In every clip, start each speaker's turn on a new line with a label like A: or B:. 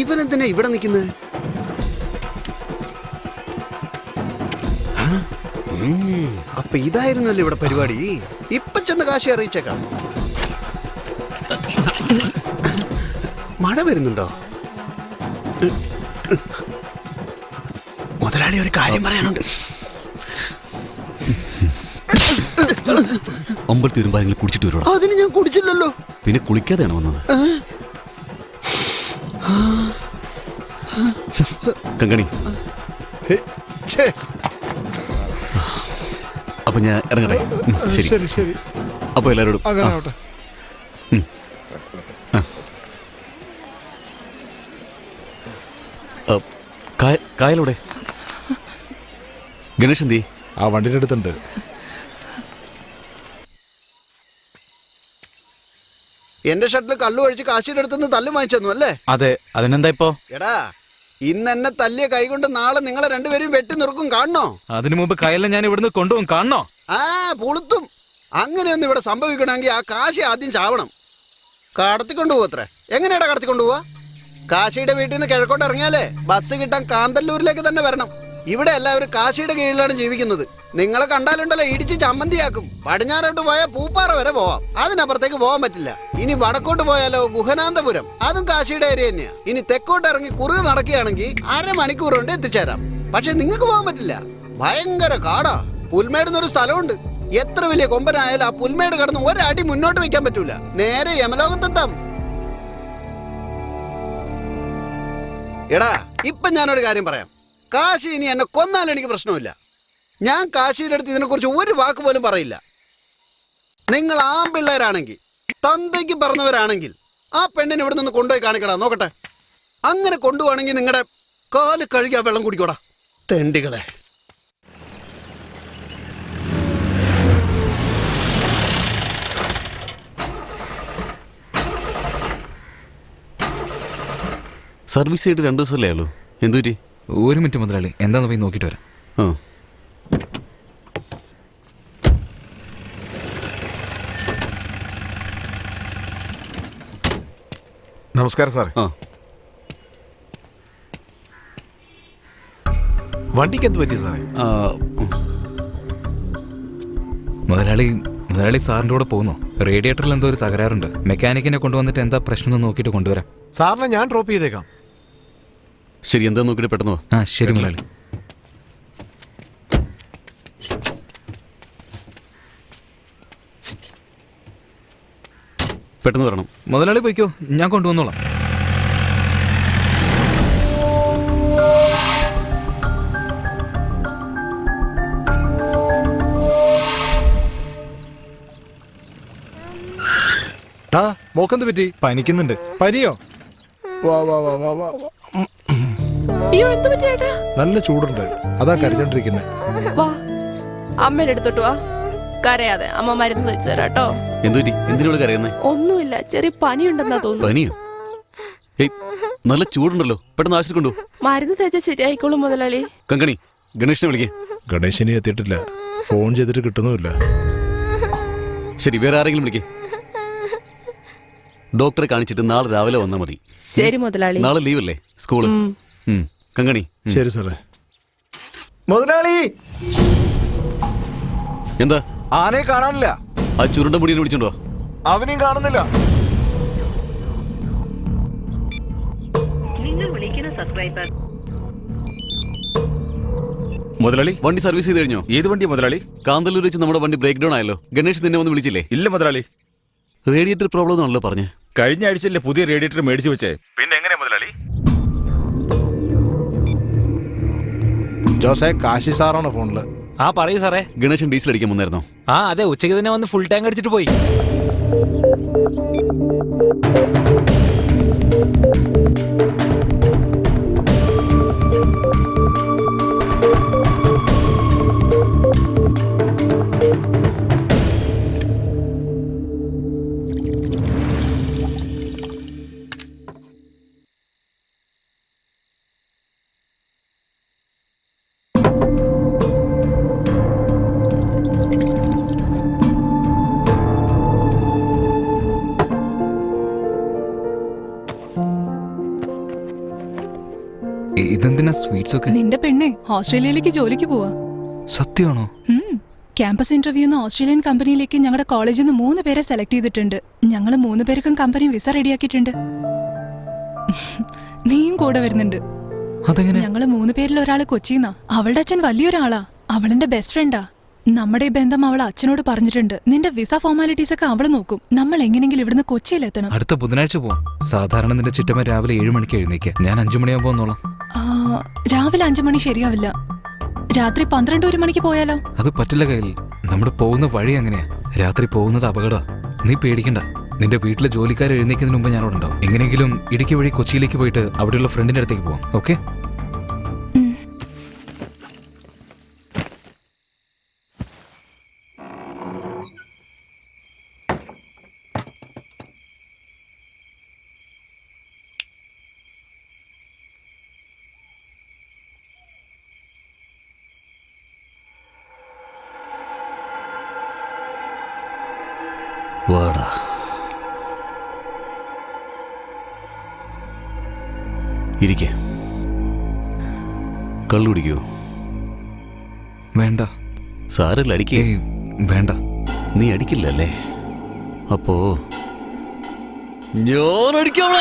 A: ഇവനെന്തിനാ ഇവിടെ നിൽക്കുന്നത്? അപ്പൊ ഇതായിരുന്നല്ലോ ഇവിടെ പരിപാടി. ഇപ്പൊ ചെന്ന് കാശി അറിയിച്ചേക്കാം. മഴ വരുന്നുണ്ടോ? മുതലാളി ഒരു കാര്യം പറയാനുണ്ട്.
B: അമ്പലത്തിൽ വരുമ്പോൾ കുടിച്ചിട്ട് വരും.
A: അതിന് ഞാൻ കുടിച്ചില്ലല്ലോ.
B: പിന്നെ കുളിക്കാതെയാണ് വന്നത്. കങ്കണി, അപ്പൊ ഞാൻ ഇറങ്ങട്ടെ. ശരി. അപ്പൊ എല്ലാരോടും കായലോടെ ഗണേഷ് എന്തി?
C: ആ വണ്ടിയുടെ അടുത്തുണ്ട്.
A: എന്റെ ഷട്ടിൽ കള്ളു കഴിച്ച് കാശിയുടെ അടുത്തുനിന്ന് തല്ലും വാങ്ങിച്ചു അല്ലേ?
D: അതെ. അതിനെന്താ ഇപ്പോ?
A: എടാ, ഇന്ന് എന്നെ തല്ലിയ കൈകൊണ്ട് നാളെ നിങ്ങളെ രണ്ടുപേരും വെട്ടി നിൽക്കും. കാണണോ?
D: അതിനു മുമ്പ് കയ്യെല്ലാം ഞാൻ ഇവിടുന്ന് കൊണ്ടുപോകും. കാണണോ?
A: പുളുത്തും. അങ്ങനെയൊന്നും ഇവിടെ സംഭവിക്കണമെങ്കിൽ ആ കാശി ആദ്യം ചാവണം. കടത്തിക്കൊണ്ടു പോവത്രേ. എങ്ങനെയാടാ കടത്തിക്കൊണ്ടുപോവാ? കാശിയുടെ വീട്ടിൽ നിന്ന് കിഴക്കോട്ട് ഇറങ്ങിയാലേ ബസ് കിട്ടാൻ കാന്തല്ലൂരിലേക്ക് തന്നെ വരണം. ഇവിടെ എല്ലാവരും കാശിയുടെ കീഴിലാണ് ജീവിക്കുന്നത്. നിങ്ങളെ കണ്ടാലുണ്ടല്ലോ ഇടിച്ച് ചമ്മന്തിയാക്കും. പടിഞ്ഞാറോട്ട് പോയാൽ പൂപ്പാറ വരെ പോവാം, അതിനപ്പുറത്തേക്ക് പോകാൻ പറ്റില്ല. ഇനി വടക്കോട്ട് പോയാലോ ഗുഹനാന്തപുരം, അതും കാശിയുടെ ഏരിയ തന്നെയാ. ഇനി തെക്കോട്ട് ഇറങ്ങി കുറുകെ നടക്കുകയാണെങ്കിൽ അരമണിക്കൂർ കൊണ്ട് എത്തിച്ചേരാം. പക്ഷെ നിങ്ങൾക്ക് പോകാൻ പറ്റില്ല, ഭയങ്കര കാടാ. പുൽമേട് എന്നൊരു സ്ഥലമുണ്ട്. എത്ര വലിയ കൊമ്പനായാലും ആ പുൽമേട് കടന്ന് ഒരടി മുന്നോട്ട് വെക്കാൻ പറ്റൂല. നേരെ യമലോകത്തെത്താം. എടാ, ഇപ്പൊ ഞാനൊരു കാര്യം പറയാം. കാശി ഇനി എന്നെ കൊന്നാലും എനിക്ക് പ്രശ്നമില്ല. ഞാൻ കാശിയുടെ അടുത്ത് ഇതിനെക്കുറിച്ച് ഒരു വാക്ക് പോലും പറയില്ല. നിങ്ങൾ ആൺപിള്ളേരാണെങ്കിൽ, തന്തയ്ക്ക് പറഞ്ഞവരാണെങ്കിൽ ആ പെണ്ണിനെ ഇവിടെ നിന്ന് കൊണ്ടുപോയി കാണിക്കടാ, നോക്കട്ടെ. അങ്ങനെ കൊണ്ടുപോവാണെങ്കിൽ നിങ്ങളുടെ കാല് കഴുകി ആ വെള്ളം കുടിക്കോടാ, തെണ്ടികളെ.
B: സർവീസ് ചെയ്തിട്ട് 2 ദിവസമല്ലേ ഉള്ളൂ. എന്തുപറ്റി?
D: ഒരു മിനിറ്റ് മുതലാളി, എന്താന്ന് പോയി നോക്കിയിട്ട് വരാം.
C: നമസ്കാരം സാറേ. വണ്ടിക്ക് എന്ത് പറ്റി സാറേ?
D: മുതലാളി സാറിൻ്റെ കൂടെ പോകുന്നു. റേഡിയേറ്ററിൽ എന്തോ ഒരു തകരാറുണ്ട്. മെക്കാനിക്കിനെ കൊണ്ടുവന്നിട്ട് എന്താ പ്രശ്നം എന്ന് നോക്കിയിട്ട് കൊണ്ടുവരാം.
C: സാറിനെ ഞാൻ ഡ്രോപ്പ് ചെയ്തേക്കാം.
B: ശരി, എന്താ നോക്കിയിട്ട് പെട്ടെന്ന് വാ.
D: ശരി മുതലാളി.
B: പെട്ടെന്ന് വരണം.
D: മുതലാളി പോയിക്കോ, ഞാൻ കൊണ്ടുവന്നോളാം.
C: മോക്കെന്ത് പറ്റി?
D: പനിക്കുന്നുണ്ട്.
C: പനിയോ? നല്ല ചൂടുണ്ട്, അതാ കരഞ്ഞോണ്ടിരിക്കുന്നത്.
E: അമ്മയുടെ അടുത്തോട്ട് വാ. കരയാതെ, അമ്മ മരുന്ന് വെച്ച് തരാട്ടോ.
B: എന്തിനോട് കരയുന്നേ?
E: ഒന്നുമില്ല, ചെറിയ പനിയുണ്ടെന്നാ തോന്നുന്നു.
B: പനിയോ? നല്ല ചൂടുണ്ടല്ലോ, പെട്ടെന്ന് ആശുപത്രി കൊണ്ടു.
E: മരുന്ന് തേച്ചാൽ ശരിയായിക്കോളും മുതലാളി.
B: കങ്കണി, ഗണേഷിനെ വിളിക്കേ.
C: ഗണേശിനെ എത്തിയിട്ടില്ല, ഫോൺ ചെയ്തിട്ട് കിട്ടുന്നുമില്ല.
B: ശരി, വേറെ ആരെങ്കിലും വിളിക്കേ. ഡോക്ടറെ കാണിച്ചിട്ട് നാളെ രാവിലെ വന്നാൽ മതി.
E: ശരി മുതലാളി.
B: നാളെ ലീവല്ലേ സ്കൂള്? കങ്കണി.
C: ശരി സാറേ.
D: മുതലാളി,
B: എന്താ?
D: ആനയെ കാണാനില്ല.
B: ആ ചുരുണ്ട മുടിയെ വിളിച്ചോണ്ടോ?
D: അവനെയും കാണുന്നില്ല.
B: മുതലാളി, വണ്ടി സർവീസ് ചെയ്ത് കഴിഞ്ഞോ?
F: ഏത് വണ്ടി മുതലാളി?
B: കാന്തല്ലൂർ വെച്ച് നമ്മുടെ വണ്ടി ബ്രേക്ക് ഡൗൺ ആയല്ലോ. ഗണേഷ് നിന്നെ ഒന്ന് വിളിച്ചില്ലേ?
F: ഇല്ല മുതലാളി.
B: റേഡിയേറ്റർ പ്രോബ്ലം എന്നാണല്ലോ പറഞ്ഞേ.
F: കഴിഞ്ഞ ആഴ്ചയല്ലേ പുതിയ റേഡിയേറ്റർ മേടിച്ചു വെച്ചേ. പിന്നെ എങ്ങനെയാ മുതലാളി?
C: ജോസേ, കാശി സാറാണോ ഫോണില്?
D: പറയൂ സാറേ.
B: ഗണേശൻ ഡീസൽ അടിക്കാൻ വന്നായിരുന്നോ?
D: അതെ, ഉച്ചയ്ക്ക് തന്നെ വന്ന് ഫുൾ ടാങ്ക് അടിച്ചിട്ട് പോയി. ഇതെന്തിനാ സ്വീറ്റ്സ് ഒക്കെ?
G: നിന്റെ പെണ്ണെ ഓസ്ട്രേലിയയിലേക്ക് ജോലിക്ക് പോവാ.
D: സത്യമാണോ?
G: ക്യാമ്പസ് ഇന്റർവ്യൂന്ന് ഓസ്ട്രേലിയൻ കമ്പനിയിലേക്ക് ഞങ്ങളുടെ കോളേജിൽ നിന്ന് 3 പേരെ സെലക്ട് ചെയ്തിട്ടുണ്ട്. ഞങ്ങൾ 3 പേർക്കും കമ്പനി വിസ റെഡിയാക്കിയിട്ടുണ്ട്. നീയും കൂടെ വരുന്നുണ്ട്.
D: അതെങ്ങനെ?
G: ഞങ്ങള് 3 പേരിൽ ഒരാള് കൊച്ചിന്നാ. അവളുടെ അച്ഛൻ വലിയൊരാളാ. അവളെന്റെ ബെസ്റ്റ് ഫ്രണ്ടാ. നമ്മുടെ ഈ ബന്ധം അവൾ അച്ഛനോട് പറഞ്ഞിട്ടുണ്ട്. നിന്റെ വിസ ഫോർമാലിറ്റീസ് ഒക്കെ അവള് നോക്കും. നമ്മൾ എങ്ങനെയെങ്കിലും ഇവിടുന്ന് കൊച്ചിയിലെത്തണം.
D: അടുത്ത ബുധനാഴ്ച പോവാം. സാധാരണ നിന്റെ ചിറ്റമ്മ രാവിലെ 7 മണിക്ക് എഴുന്നേക്കുക. ഞാൻ 5 മണിയാകുമ്പോ വന്നോളാം.
G: രാവിലെ 5 മണി ശരിയാവില്ല. രാത്രി 12-1 മണിക്ക് പോയാലോ?
D: അത് പറ്റില്ല കയ്യിൽ. നമ്മുടെ പോകുന്ന വഴി അങ്ങനെയാ. രാത്രി പോകുന്നത് അപകട. നീ പേടിക്കണ്ട. നിന്റെ വീട്ടിലെ ജോലിക്കാർ എഴുന്നേക്കുന്നതിന് മുമ്പ് ഞാൻ അവിടെ ഉണ്ടാവും. എങ്ങനെയെങ്കിലും ഇടുക്കി വഴി കൊച്ചിയിലേക്ക് പോയിട്ട് അവിടെയുള്ള ഫ്രണ്ടിന്റെ അടുത്തേക്ക് പോവാം. ഓക്കെ?
B: വാടാ. ഇരിക്കേ. കള്ളു കുടിക്കോ?
D: വേണ്ട.
B: സാരല്ല, അടിക്കേ.
D: വേണ്ട.
B: നീ അടിക്കില്ലല്ലേ? അപ്പോ ഞാൻ അടിക്കാം.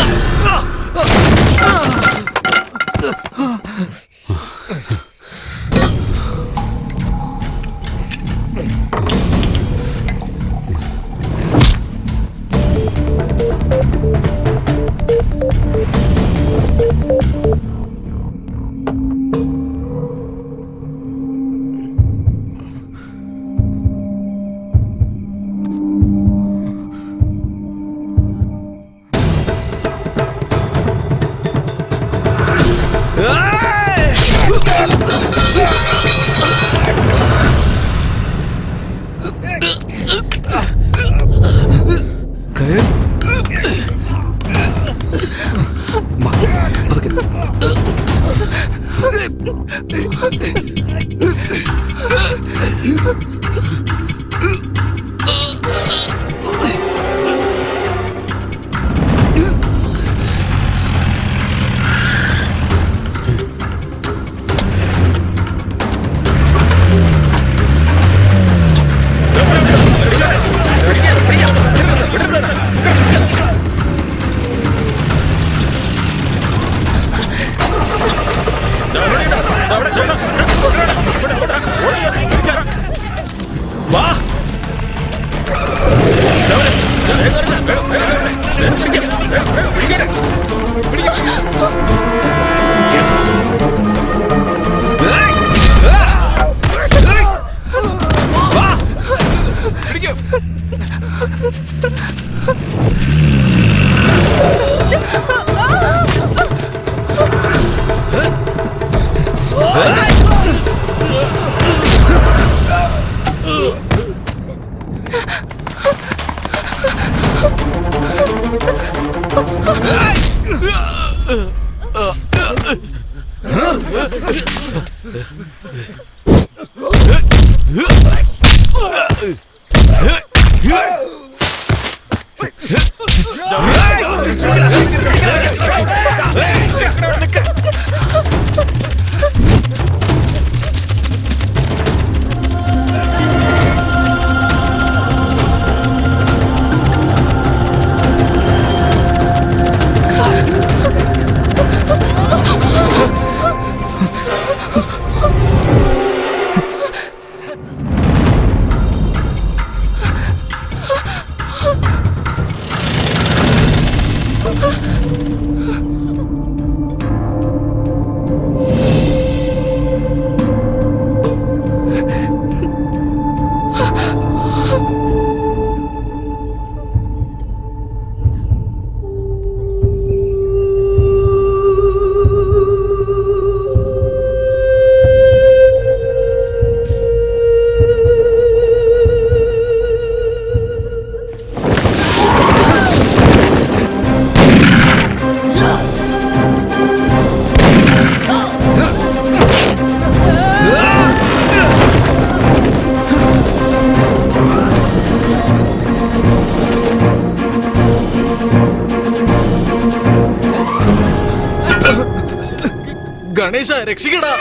D: ഗണേശ രക്ഷിക്കടാ.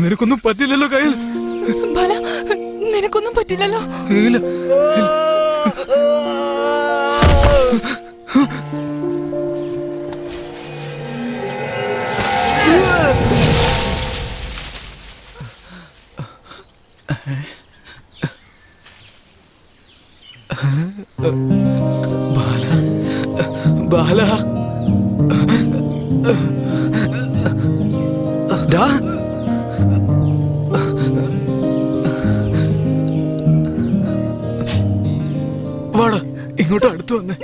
D: നിനക്കൊന്നും പറ്റില്ലല്ലോ കയ്യിൽ.
G: ബാല, നിനക്കൊന്നും പറ്റില്ലല്ലോ.
D: ഇല്ല. ബാല, ബാല, ഡാ. വാടാ, ഇങ്ങോട്ട് അടുത്ത് വന്നേ.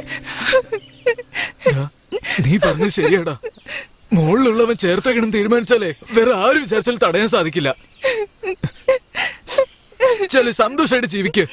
D: നീ പറഞ്ഞത് ശരിയാടാ. മുകളിലുള്ളവൻ ചേർത്തേക്കണം തീരുമാനിച്ചാലേ വേറെ ആരും വിചാരിച്ചാലും തടയാൻ സാധിക്കില്ല. ചല് സന്തോഷമായിട്ട് ജീവിക്ക്.